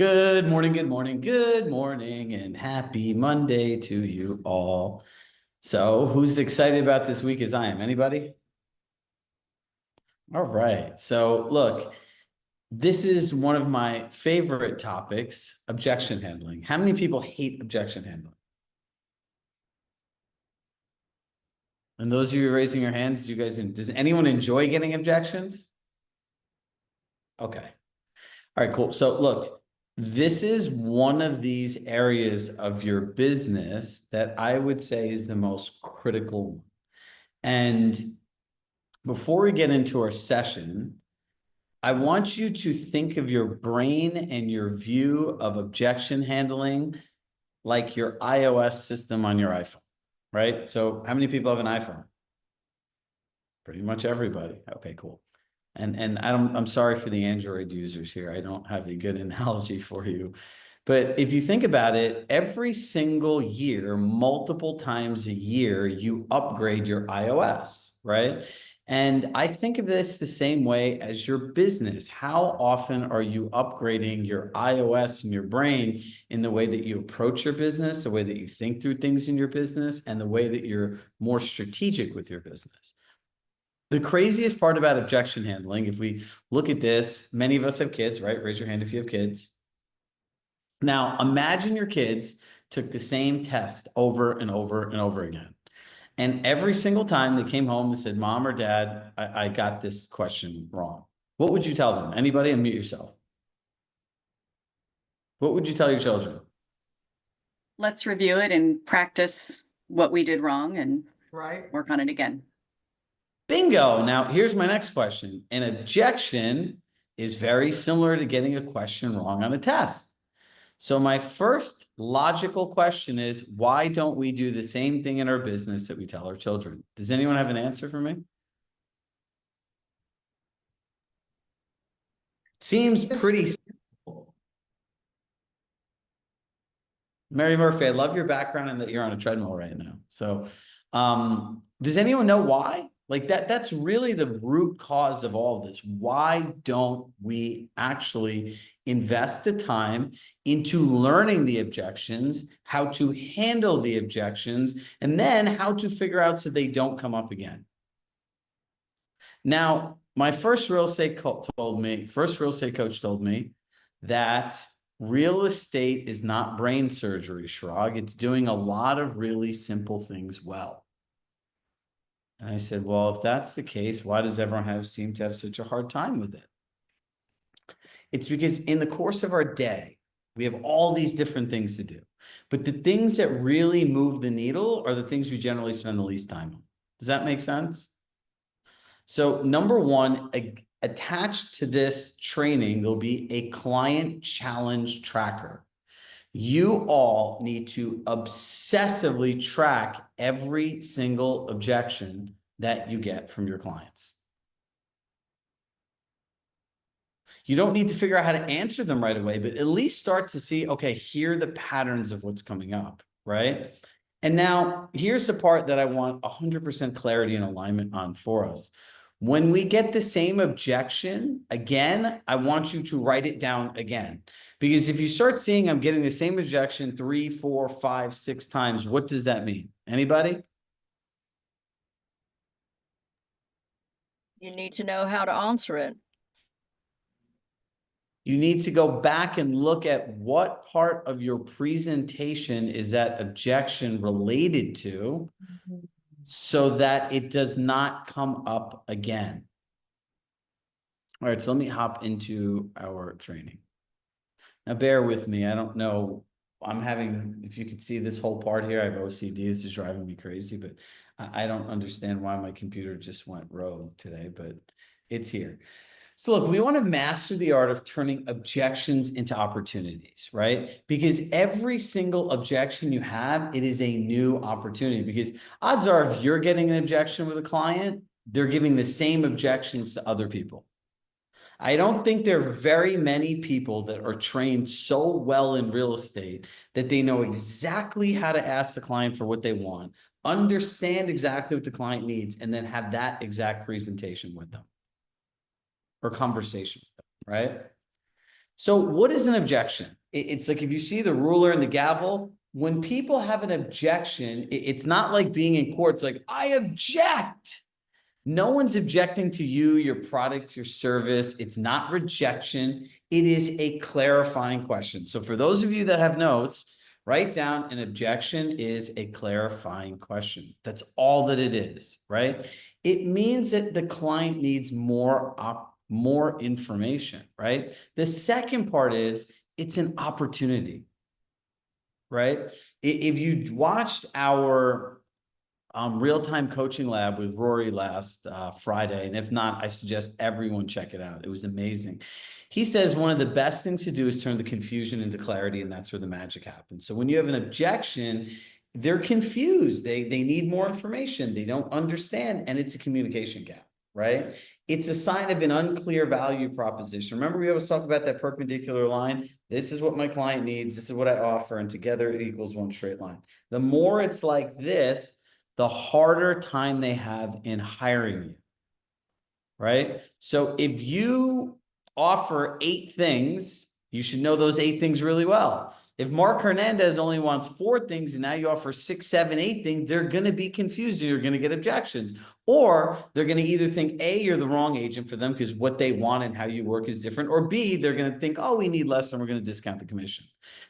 Good morning, good morning, good morning, and happy Monday to you all. So, who's excited about this week as I am? Anybody? All right. So, look, this is one of my favorite topics, objection handling. How many people hate objection handling? And those of you raising your hands, does anyone enjoy getting objections? Okay. All right, cool. So look, this is one of these areas of your business that I would say is the most critical one. And before we get into our session, I want you to think of your brain and your view of objection handling like your iOS system on your iPhone, right? So how many people have an iPhone? Pretty much everybody. Okay, cool. And I'm sorry for the Android users here. I don't have a good analogy for you. But if you think about it, every single year, multiple times a year, you upgrade your iOS, right? And I think of this the same way as your business. How often are you upgrading your iOS and your brain in the way that you approach your business, the way that you think through things in your business, and the way that you're more strategic with your business? The craziest part about objection handling, if we look at this, many of us have kids, right? Raise your hand if you have kids. Now, imagine your kids took the same test over and over and over again. And every single time they came home and said, Mom or Dad, I got this question wrong. What would you tell them? Anybody? Unmute yourself. What would you tell your children? Let's review it and practice what we did wrong and work on it again. Bingo. Now, here's my next question. An objection is very similar to getting a question wrong on a test. So my first logical question is, why don't we do the same thing in our business that we tell our children? Does anyone have an answer for me? Seems pretty simple. Mary Murphy, I love your background and that you're on a treadmill right now. So does anyone know why? Like that's really the root cause of all of this. Why don't we actually invest the time into learning the objections, how to handle the objections, and then how to figure out so they don't come up again? Now, my first real estate coach told me that real estate is not brain surgery, Shrug. It's doing a lot of really simple things well. And I said, well, if that's the case, why does everyone seem to have such a hard time with it? It's because in the course of our day, we have all these different things to do. But the things that really move the needle are the things we generally spend the least time on. Does that make sense? So number one, attached to this training, there'll be a client challenge tracker. You all need to obsessively track every single objection that you get from your clients. You don't need to figure out how to answer them right away, but at least start to see, okay, here are the patterns of what's coming up, right? And now here's the part that I want 100% clarity and alignment on for us. When we get the same objection again, I want you to write it down again. Because if you start seeing I'm getting the same objection 3, 4, 5, 6 times, what does that mean? Anybody? You need to know how to answer it. You need to go back and look at what part of your presentation is that objection related to, so that it does not come up again. All right, so let me hop into our training. Now, bear with me. I don't know. If you could see this whole part here, I have OCD. This is driving me crazy, but I don't understand why my computer just went rogue today, but it's here. So look, we want to master the art of turning objections into opportunities, right? Because every single objection you have, it is a new opportunity. Because odds are, if you're getting an objection with a client, they're giving the same objections to other people. I don't think there are very many people that are trained so well in real estate that they know exactly how to ask the client for what they want, understand exactly what the client needs, and then have that exact presentation with them or conversation with them, right? So what is an objection? It's like if you see the ruler and the gavel, when people have an objection, it's not like being in court. It's like, I object. No one's objecting to you, your product, your service. It's not rejection. It is a clarifying question. So for those of you that have notes, write down an objection is a clarifying question. That's all that it is, right? It means that the client needs more information, right? The second part is it's an opportunity, right? If you watched our real-time coaching lab with Rory last Friday, and if not, I suggest everyone check it out. It was amazing. He says one of the best things to do is turn the confusion into clarity, and that's where the magic happens. So when you have an objection, they're confused. They need more information. They don't understand, and it's a communication gap, right? It's a sign of an unclear value proposition. Remember, we always talk about that perpendicular line. This is what my client needs. This is what I offer, and together it equals one straight line. The more it's like this, the harder time they have in hiring you, right? So if you offer 8 things, you should know those 8 things really well. If Mark Hernandez only wants 4 things and now you offer 6, 7, 8 things, they're going to be confused and you're going to get objections. Or they're going to either think A, you're the wrong agent for them because what they want and how you work is different. Or B, they're going to think, oh, we need less and we're going to discount the commission.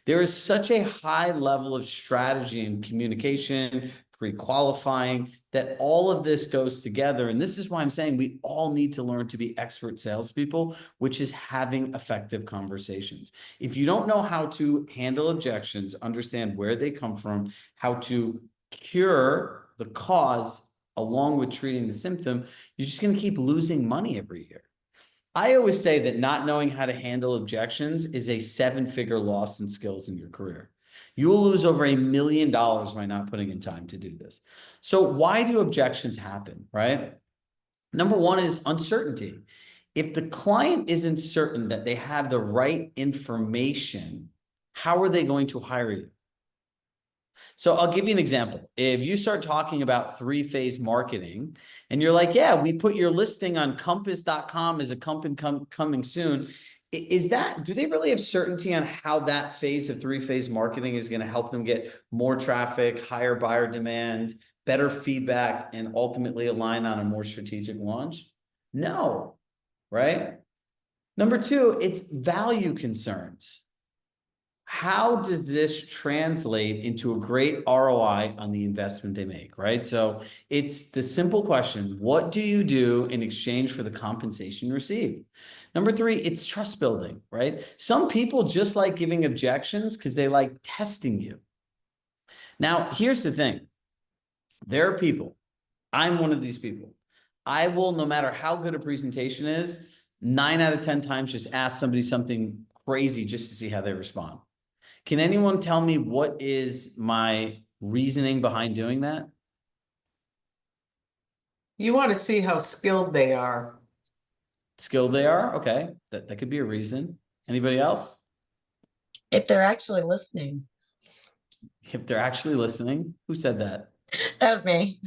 There is such a high level of strategy and communication, pre-qualifying, that all of this goes together. And this is why I'm saying we all need to learn to be expert salespeople, which is having effective conversations. If you don't know how to handle objections, understand where they come from, how to cure the cause along with treating the symptom, you're just going to keep losing money every year. I always say that not knowing how to handle objections is a 7-figure loss in skills in your career. You will lose over $1 million by not putting in time to do this. So why do objections happen, right? Number one is uncertainty. If the client isn't certain that they have the right information, how are they going to hire you? So I'll give you an example. If you start talking about 3-phase marketing and you're like, yeah, we put your listing on compass.com as a company coming soon. Is that, do they really have certainty on how that phase of 3-phase marketing is going to help them get more traffic, higher buyer demand, better feedback, and ultimately align on a more strategic launch? No, right? Number 2, it's value concerns. How does this translate into a great ROI on the investment they make, right? So it's the simple question, what do you do in exchange for the compensation you receive? Number 3, it's trust building, right? Some people just like giving objections because they like testing you. Now, here's the thing. There are people, I'm one of these people. I will, no matter how good a presentation is, 9 out of 10 times just ask somebody something crazy just to see how they respond. Can anyone tell me what is my reasoning behind doing that? You want to see how skilled they are. Skilled they are? Okay, that could be a reason. Anybody else? If they're actually listening. If they're actually listening, who said that? That was me.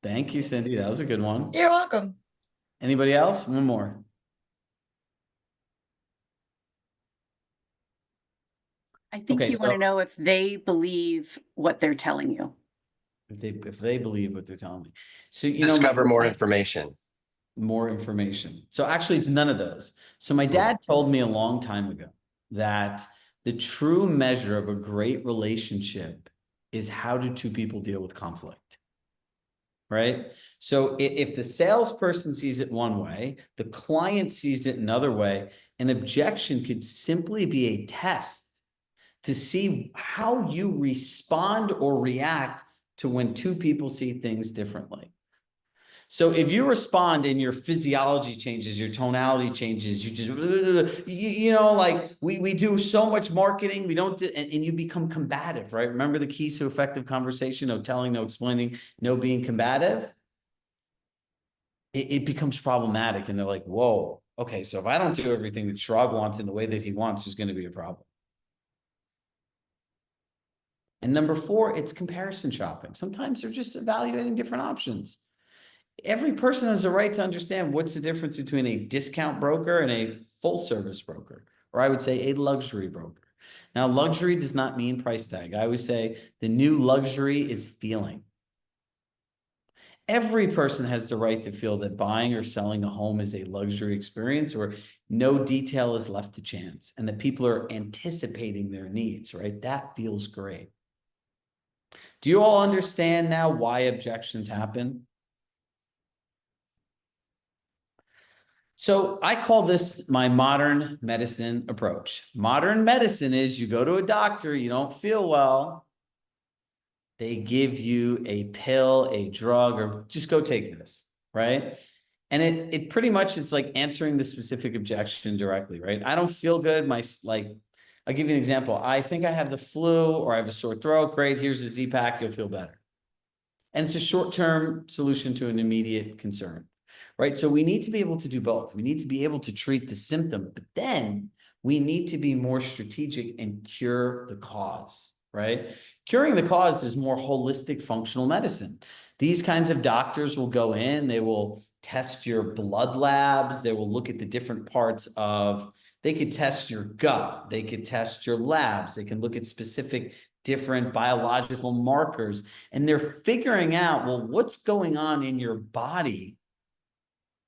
Thank you, Cindy. That was a good one. You're welcome. Anybody else? One more. I think Okay, you want so- to know if they believe what they're telling you. If they believe what they're telling me. So, Discover more information. More information. So actually it's none of those. So my dad told me a long time ago that the true measure of a great relationship is how do 2 people deal with conflict, right? So if the salesperson sees it one way, the client sees it another way, an objection could simply be a test to see how you respond or react to when 2 people see things differently. So if you respond and your physiology changes, your tonality changes, you just, like we do so much marketing, we don't, and you become combative, right? Remember the keys to effective conversation, no telling, no explaining, no being combative. It becomes problematic and they're like, whoa, okay, so if I don't do everything that Shrog wants in the way that he wants, there's going to be a problem. And number 4, it's comparison shopping. Sometimes they're just evaluating different options. Every person has a right to understand what's the difference between a discount broker and a full service broker. or I would say a luxury broker. Now, luxury does not mean price tag. I always say the new luxury is feeling. Every person has the right to feel that buying or selling a home is a luxury experience where no detail is left to chance and that people are anticipating their needs, right? That feels great. Do you all understand now why objections happen? So I call this my modern medicine approach. Modern medicine is you go to a doctor, you don't feel well. They give you a pill, a drug, or just go take this, right? And it pretty much is like answering the specific objection directly, right? I don't feel good. I'll give you an example. I think I have the flu or I have a sore throat. Great, here's a Z-Pack, you'll feel better. And it's a short-term solution to an immediate concern, right? So we need to be able to do both. We need to be able to treat the symptom, but then we need to be more strategic and cure the cause, right? Curing the cause is more holistic functional medicine. These kinds of doctors will go in, they will test your blood labs, they will look at the different parts of, they could test your gut, they could test your labs, they can look at specific different biological markers, and they're figuring out, well, what's going on in your body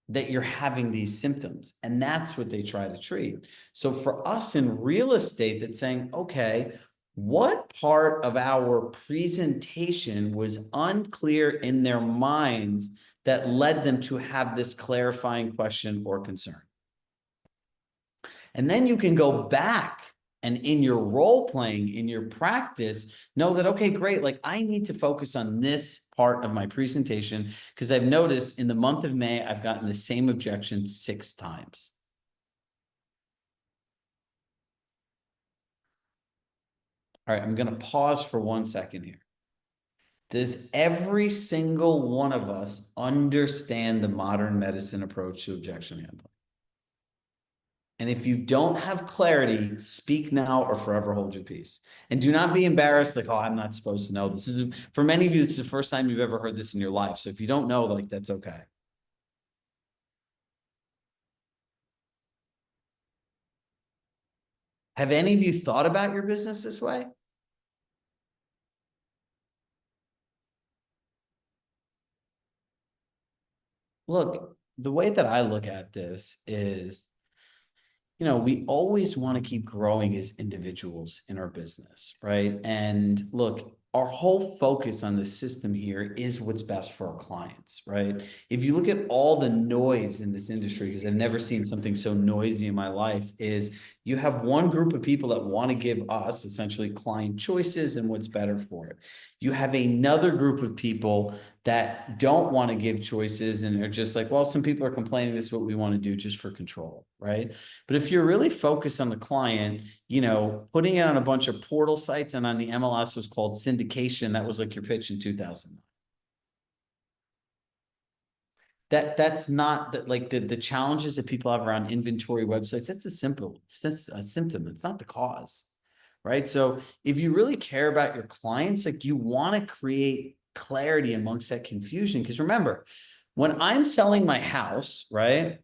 that you're having these symptoms, and that's what they try to treat. So for us in real estate, that's saying, okay, what part of our presentation was unclear in their minds that led them to have this clarifying question or concern? And then you can go back and in your role playing, in your practice, know that, okay, great, like I need to focus on this part of my presentation because I've noticed in the month of May, I've gotten the same objection 6 times. All right, I'm going to pause for 1 second here. Does every single one of us understand the modern medicine approach to objection handling? And if you don't have clarity, speak now or forever hold your peace. And do not be embarrassed, like, oh, I'm not supposed to know. This is, for many of you, this is the first time you've ever heard this in your life. So if you don't know, like, that's okay. Have any of you thought about your business this way? Look, the way that I look at this is, you know, we always want to keep growing as individuals in our business, right? And look, our whole focus on the system here is what's best for our clients, right? If you look at all the noise in this industry, because I've never seen something so noisy in my life, is you have one group of people that want to give us essentially client choices and what's better for it. You have another group of people that don't want to give choices and are just like, well, some people are complaining this is what we want to do just for control, right? But if you're really focused on the client, you know, putting it on a bunch of portal sites and on the MLS was called syndication. That was like your pitch in 2009. That's not that, like the challenges that people have around inventory websites. That's a symptom. It's just a symptom. It's not the cause, right? So if you really care about your clients, like you want to create clarity amongst that confusion. Because remember, when I'm selling my house, right,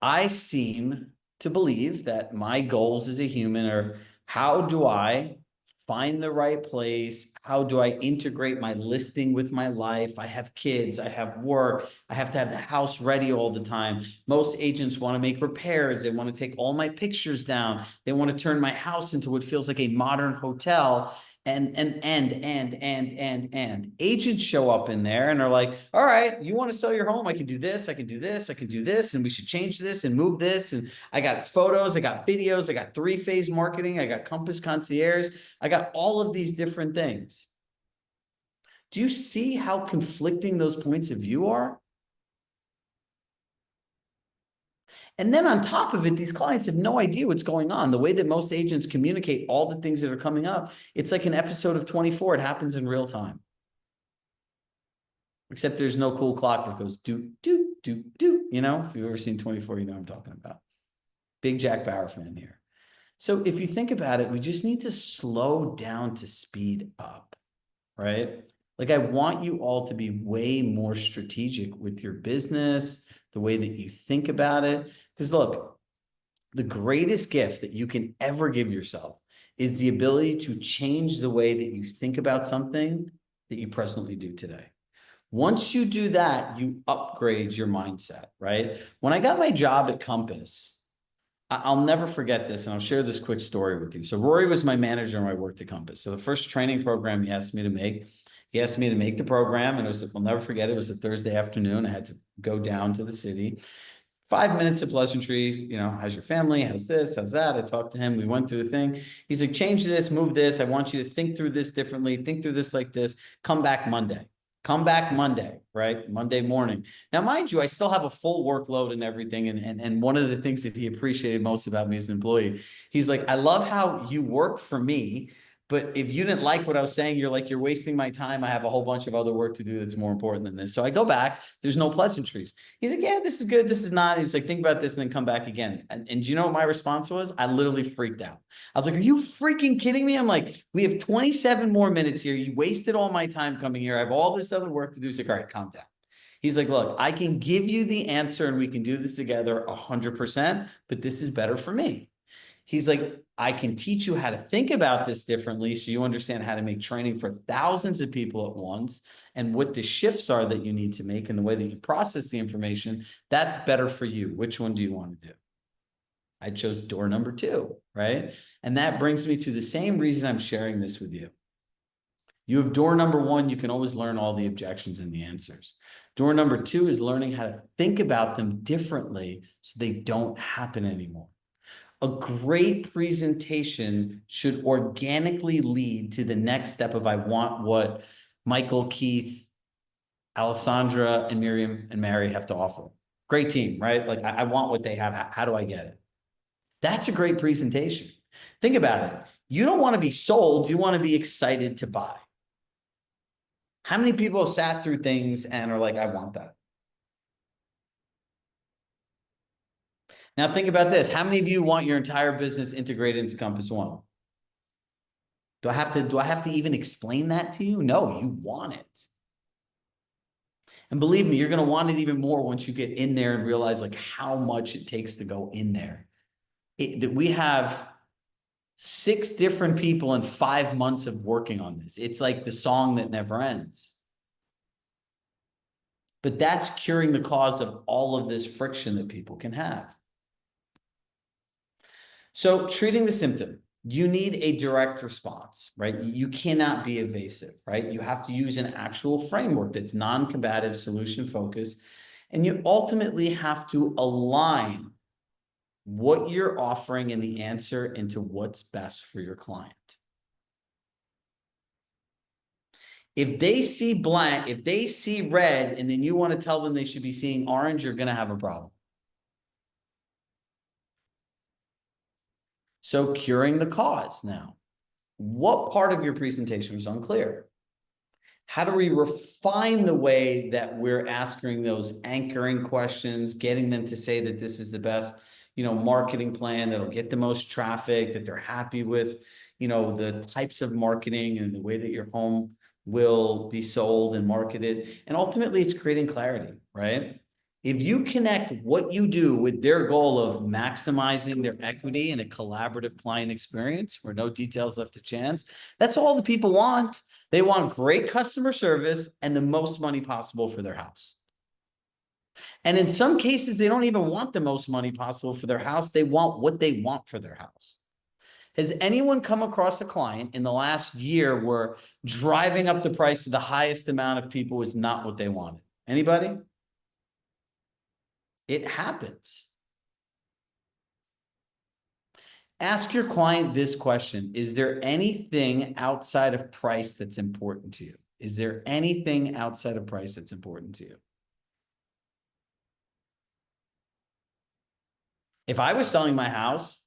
I seem to believe that my goals as a human are, how do I find the right place? How do I integrate my listing with my life? I have kids, I have work, I have to have the house ready all the time. Most agents want to make repairs. They want to take all my pictures down. They want to turn my house into what feels like a modern hotel. And agents show up in there and are like, all right, you want to sell your home? I can do this, I can do this, I can do this, and we should change this and move this. And I got photos, I got videos, I got 3-phase marketing, I got Compass Concierge, I got all of these different things. Do you see how conflicting those points of view are? And then on top of it, these clients have no idea what's going on. The way that most agents communicate all the things that are coming up, it's like an episode of 24. It happens in real time. Except there's no cool clock that goes do, do, do, do. You know, if you've ever seen 24, you know what I'm talking about. Big Jack Bauer fan here. So if you think about it, we just need to slow down to speed up, right? Like I want you all to be way more strategic with your business, the way that you think about it. Because look, the greatest gift that you can ever give yourself is the ability to change the way that you think about something that you presently do today. Once you do that, you upgrade your mindset, right? When I got my job at Compass, I'll never forget this, and I'll share this quick story with you. So Rory was my manager when I worked at Compass. So the first training program he asked me to make the program, and I'll never forget it. It was a Thursday afternoon. I had to go down to the city. 5 minutes of pleasantry, how's your family? How's this? How's that? I talked to him. We went through the thing. He's like, change this, move this. I want you to think through this differently. Think through this like this. Come back Monday. Come back Monday, right? Monday morning. Now, mind you, I still have a full workload and everything. And one of the things that he appreciated most about me as an employee, he's like, I love how you work for me. But if you didn't like what I was saying, you're like, you're wasting my time. I have a whole bunch of other work to do that's more important than this. So I go back. There's no pleasantries. He's like, yeah, this is good. This is not. He's like, think about this and then come back again. And do you know what my response was? I literally freaked out. I was like, are you freaking kidding me? I'm like, we have 27 more minutes here. You wasted all my time coming here. I have all this other work to do. He's like, all right, calm down. He's like, look, I can give you the answer and we can do this together 100%, but this is better for me. He's like, I can teach you how to think about this differently so you understand how to make training for thousands of people at once and what the shifts are that you need to make and the way that you process the information. That's better for you. Which one do you want to do? I chose door number 2, right? And that brings me to the same reason I'm sharing this with you. You have door number 1, you can always learn all the objections and the answers. Door number 2 is learning how to think about them differently so they don't happen anymore. A great presentation should organically lead to the next step of I want what Michael, Keith, Alessandra, and Miriam and Mary have to offer. Great team, right? Like I want what they have. How do I get it? That's a great presentation. Think about it. You don't want to be sold. You want to be excited to buy. How many people have sat through things and are like, I want that? Now think about this. How many of you want your entire business integrated into Compass One? Do I have to even explain that to you? No, you want it. And believe me, you're going to want it even more once you get in there and realize like how much it takes to go in there. We have 6 different people in 5 months of working on this. It's like the song that never ends. But that's curing the cause of all of this friction that people can have. So treating the symptom, you need a direct response, right? You cannot be evasive, right? You have to use an actual framework that's non-combative, solution focused, and you ultimately have to align what you're offering and the answer into what's best for your client. If they see blank, if they see red, and then you want to tell them they should be seeing orange, you're going to have a problem. So curing the cause now. What part of your presentation was unclear? How do we refine the way that we're asking those anchoring questions, getting them to say that this is the best, marketing plan that'll get the most traffic, that they're happy with, the types of marketing and the way that your home will be sold and marketed. And ultimately it's creating clarity, right? If you connect what you do with their goal of maximizing their equity in a collaborative client experience where no details left to chance, that's all the people want. They want great customer service and the most money possible for their house. And in some cases, they don't even want the most money possible for their house. They want what they want for their house. Has anyone come across a client in the last year where driving up the price to the highest amount of people is not what they wanted? Anybody? It happens. Ask your client this question. Is there anything outside of price that's important to you? Is there anything outside of price that's important to you? If I was selling my house,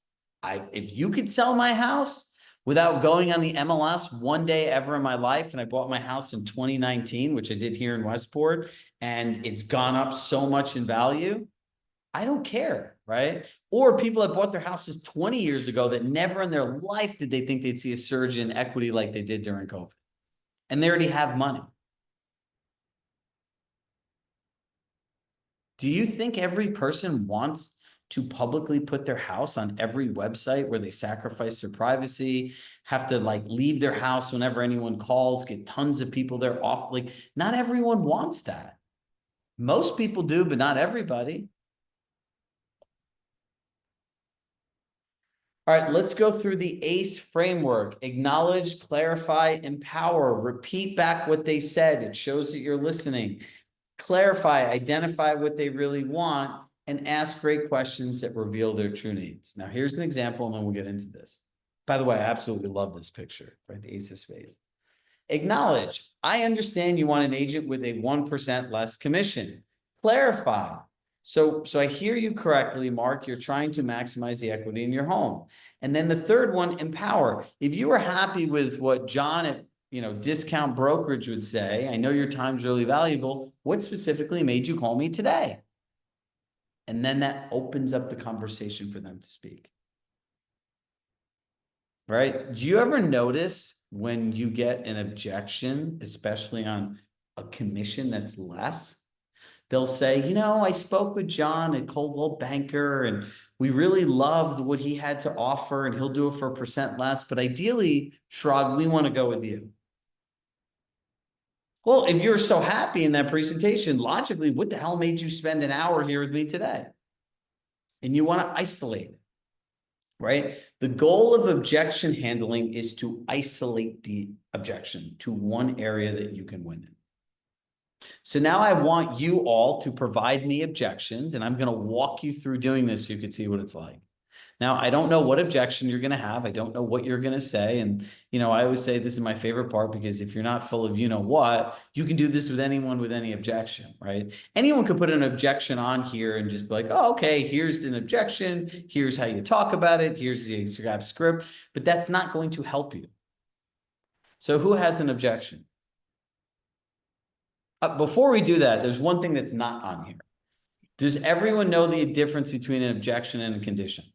if you could sell my house without going on the MLS one day ever in my life, and I bought my house in 2019, which I did here in Westport, and it's gone up so much in value, I don't care, right? Or people that bought their houses 20 years ago that never in their life did they think they'd see a surge in equity like they did during COVID. And they already have money. Do you think every person wants to publicly put their house on every website where they sacrifice their privacy, have to like leave their house whenever anyone calls, get tons of people there off. Like, not everyone wants that. Most people do, but not everybody. All right, let's go through the ACE framework. Acknowledge, clarify, empower. Repeat back what they said. It shows that you're listening. Clarify, identify what they really want, and ask great questions that reveal their true needs. Now, here's an example, and then we'll get into this. By the way, I absolutely love this picture, right? The Ace of Spades. Acknowledge, I understand you want an agent with a 1% less commission. Clarify. So I hear you correctly, Mark. You're trying to maximize the equity in your home. And then the third one, empower. If you were happy with what John at discount brokerage would say, I know your time's really valuable. What specifically made you call me today? And then that opens up the conversation for them to speak. Right? Do you ever notice when you get an objection, especially on a commission that's less? They'll say, I spoke with John at Coldwell Banker and we really loved what he had to offer and he'll do it for 1% less. But ideally, Shrug, we want to go with you. Well, if you're so happy in that presentation, logically, what the hell made you spend an hour here with me today? And you want to isolate it, right? The goal of objection handling is to isolate the objection to one area that you can win in. So now I want you all to provide me objections, and I'm going to walk you through doing this so you can see what it's like. Now, I don't know what objection you're going to have. I don't know what you're going to say. And, I always say this is my favorite part because if you're not full of what, you can do this with anyone with any objection, right? Anyone could put an objection on here and just be like, oh, okay, here's an objection. Here's how you talk about it. Here's the exact script. But that's not going to help you. So who has an objection? Before we do that, there's one thing that's not on here. Does everyone know the difference between an objection and a condition?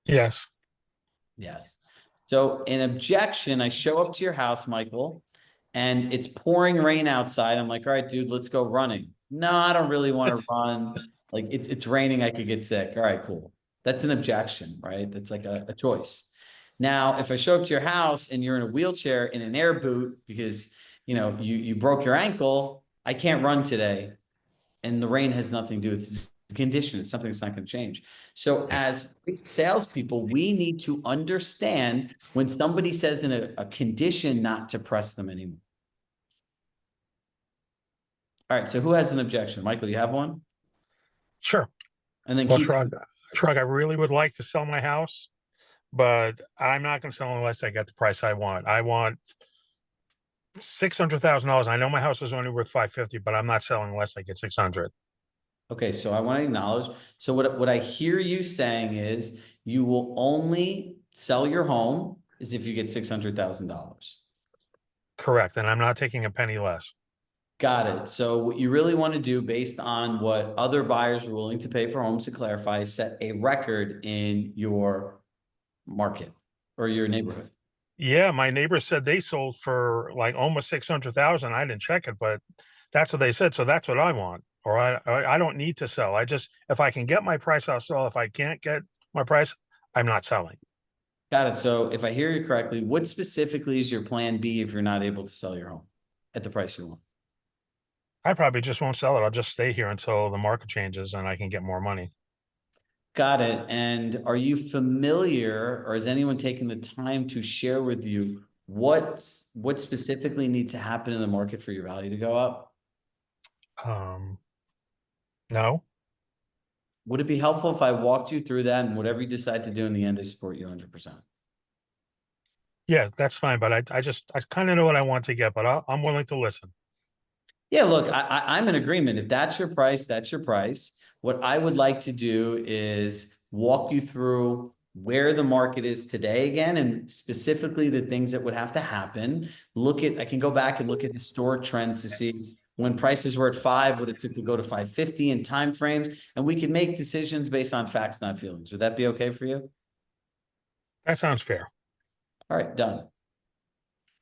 Yes. Yes. So an objection, I show up to your house, Michael, and it's pouring rain outside. I'm like, all right, dude, let's go running. No, I don't really want to run. Like it's raining, I could get sick. All right, cool. That's an objection, right? That's like a choice. Now, if I show up to your house and you're in a wheelchair in an air boot because you broke your ankle, I can't run today, and the rain has nothing to do with it. It's a condition. It's something that's not going to change. So as salespeople, we need to understand when somebody says in a condition not to press them anymore. All right. So who has an objection? Michael, you have one? Sure. And then Well, keep Shrug, I really would like to sell my house, but I'm not going to sell unless I get the price I want. I want $600,000. I know my house is only worth $550,000, but I'm not selling unless I get $600,000. Okay, so I want to acknowledge. So what I hear you saying is you will only sell your home is if you get $600,000. Correct, and I'm not taking a penny less. Got it. So what you really want to do based on what other buyers are willing to pay for homes, to clarify, is set a record in your market or your neighborhood. Yeah, my neighbor said they sold for like almost 600,000. I didn't check it, but that's what they said. So that's what I want. Or I don't need to sell. If I can get my price, I'll sell. If I can't get my price, I'm not selling. Got it. So if I hear you correctly, what specifically is your plan B if you're not able to sell your home at the price you want? I probably just won't sell it. I'll just stay here until the market changes and I can get more money. Got it. And are you familiar, or has anyone taken the time to share with you what specifically needs to happen in the market for your value to go up? No. Would it be helpful if I walked you through that, and whatever you decide to do in the end, I support you 100%? Yeah, that's fine. But I kind of know what I want to get, but I'm willing to listen. Yeah, look, I'm in agreement. If that's your price, that's your price. What I would like to do is walk you through where the market is today again, and specifically the things that would have to happen. I can go back and look at historic trends to see when prices were at 5, what it took to go to 550 in timeframes, and we can make decisions based on facts, not feelings. Would that be okay for you? That sounds fair. All right, done.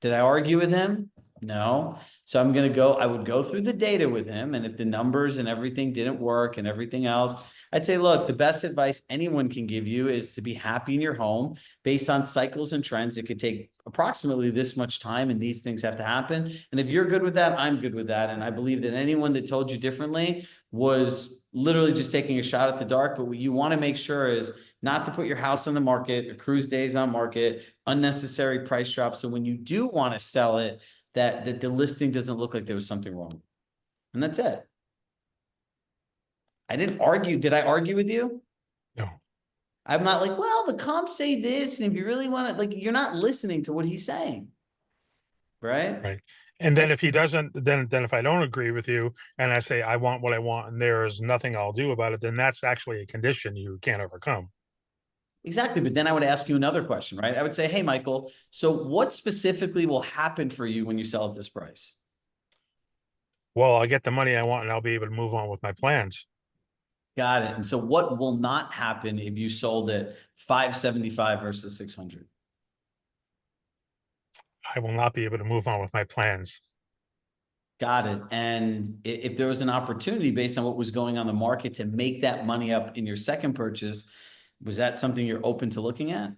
Did I argue with him? No. So I would go through the data with him. And if the numbers and everything didn't work and everything else, I'd say, look, the best advice anyone can give you is to be happy in your home based on cycles and trends. It could take approximately this much time and these things have to happen. And if you're good with that, I'm good with that. And I believe that anyone that told you differently was literally just taking a shot at the dark. But what you want to make sure is not to put your house on the market, or cruise days on market, unnecessary price drops. So when you do want to sell it, that the listing doesn't look like there was something wrong. And that's it. I didn't argue. Did I argue with you? No. I'm not like, well, the comps say this, and if you really want to, like, you're not listening to what he's saying. Right? Right. And then if he doesn't, then if I don't agree with you and I say I want what I want and there is nothing I'll do about it, then that's actually a condition you can't overcome. Exactly. But then I would ask you another question, right? I would say, hey, Michael, so what specifically will happen for you when you sell at this price? Well, I'll get the money I want and I'll be able to move on with my plans. Got it. And so what will not happen if you sold at 575 versus 600? I will not be able to move on with my plans. Got it. And if there was an opportunity based on what was going on the market to make that money up in your second purchase, was that something you're open to looking at?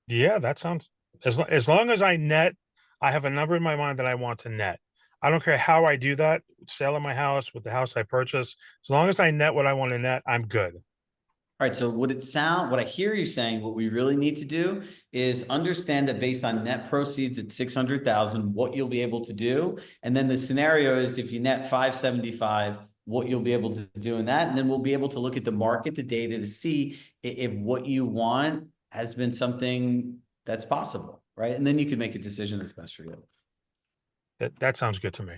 Yeah, that sounds as long as I net, I have a number in my mind that I want to net. I don't care how I do that, selling my house with the house I purchased. As long as I net what I want to net, I'm good. All right. So what I hear you saying, what we really need to do is understand that based on net proceeds at 600,000, what you'll be able to do. And then the scenario is if you net 575, what you'll be able to do in that. And then we'll be able to look at the market, the data to see if what you want has been something that's possible. Right. And then you can make a decision that's best for you. That sounds good to me.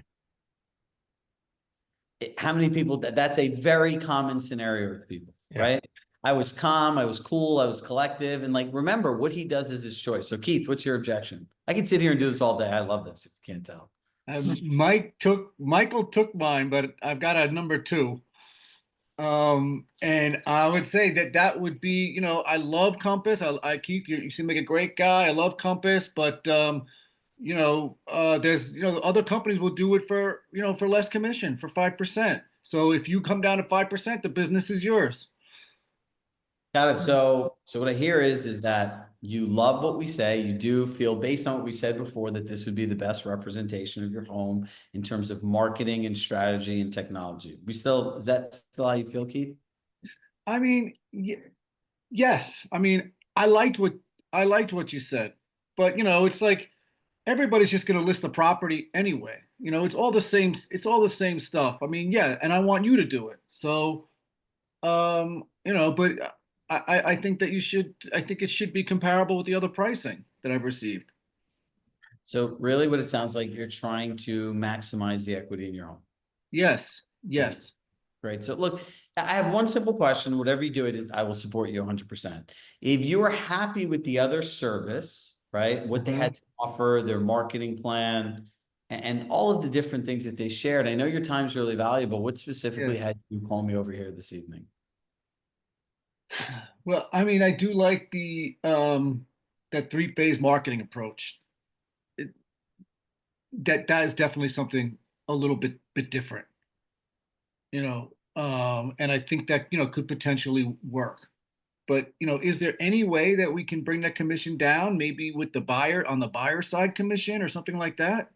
How many people that's a very common scenario with people, Yeah. right? I was calm, I was cool, I was collective. And like, remember what he does is his choice. So Keith, what's your objection? I can sit here and do this all day. I love this, if you can't tell. Michael took mine, but I've got a number two. And I would say that would be, I love Compass. Keith, you seem like a great guy. I love Compass, but there's, other companies will do it for, for less commission, for 5%. So if you come down to 5%, the business is yours. Got it. So what I hear is that you love what we say. You do feel, based on what we said before, that this would be the best representation of your home in terms of marketing and strategy and technology. Is that still how you feel, Keith? I mean, yes. I mean, I liked what you said, but it's like everybody's just going to list the property anyway. It's all the same. It's all the same stuff. I mean, yeah, and I want you to do it. So, but I think that I think it should be comparable with the other pricing that I've received. So really what it sounds like, you're trying to maximize the equity in your home. Yes. Yes. Great. So look, I have one simple question. Whatever you do, I will support you 100%. If you are happy with the other service, right, what they had to offer, their marketing plan, and all of the different things that they shared, I know your time's really valuable. What specifically had you call me over here this evening? Well, I mean, I do like the that three-phase marketing approach. That is definitely something a little bit different. And I think that, could potentially work. But, is there any way that we can bring that commission down, maybe with the buyer on the buyer side commission or something like that?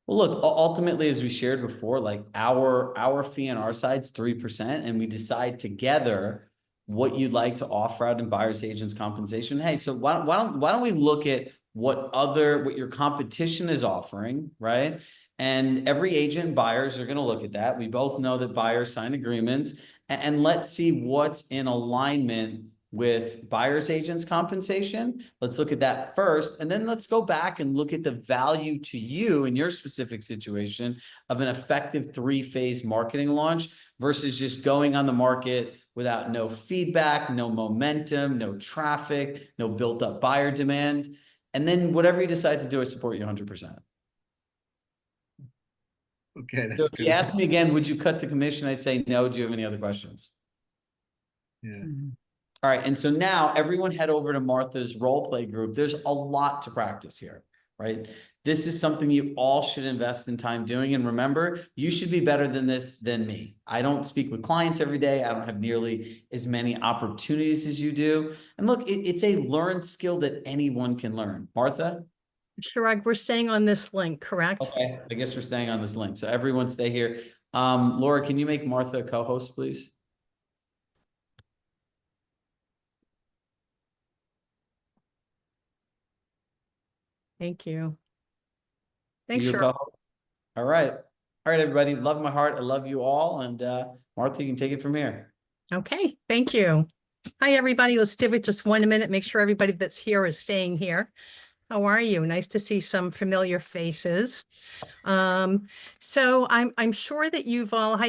Well, look, ultimately, as we shared before, like our fee on our side's 3%, and we decide together what you'd like to offer out in buyer's agents compensation. Hey, so why don't we look at what your competition is offering, right? And every agent and buyers are going to look at that. We both know that buyers sign agreements, and let's see what's in alignment with buyer's agents compensation. Let's look at that first. And then let's go back and look at the value to you in your specific situation of an effective three-phase marketing launch versus just going on the market without no feedback, no momentum, no traffic, no built up buyer demand. And then whatever you decide to do, I support you 100%. Okay, that's So if good. you ask me again, would you cut the commission? I'd say no. Do you have any other questions? Yeah. All right. And so now everyone head over to Martha's role play group. There's a lot to practice here. right? This is something you all should invest in time doing. And remember, you should be better than this than me. I don't speak with clients every day. I don't have nearly as many opportunities as you do. And look, it's a learned skill that anyone can learn. Martha? Chirag, we're staying on this link, correct? Okay, I guess we're staying on this link. So everyone stay here. Laura, can you make Martha a co-host, please? Thank you. Thanks, You a Chirag. co-host? All right. All right, everybody. Love my heart. I love you all. And Martha, you can take it from here. Okay, thank you. Hi, everybody. Let's give it just 1 minute. Make sure everybody that's here is staying here. How are you? Nice to see some familiar faces. So I'm sure that you've all, hi,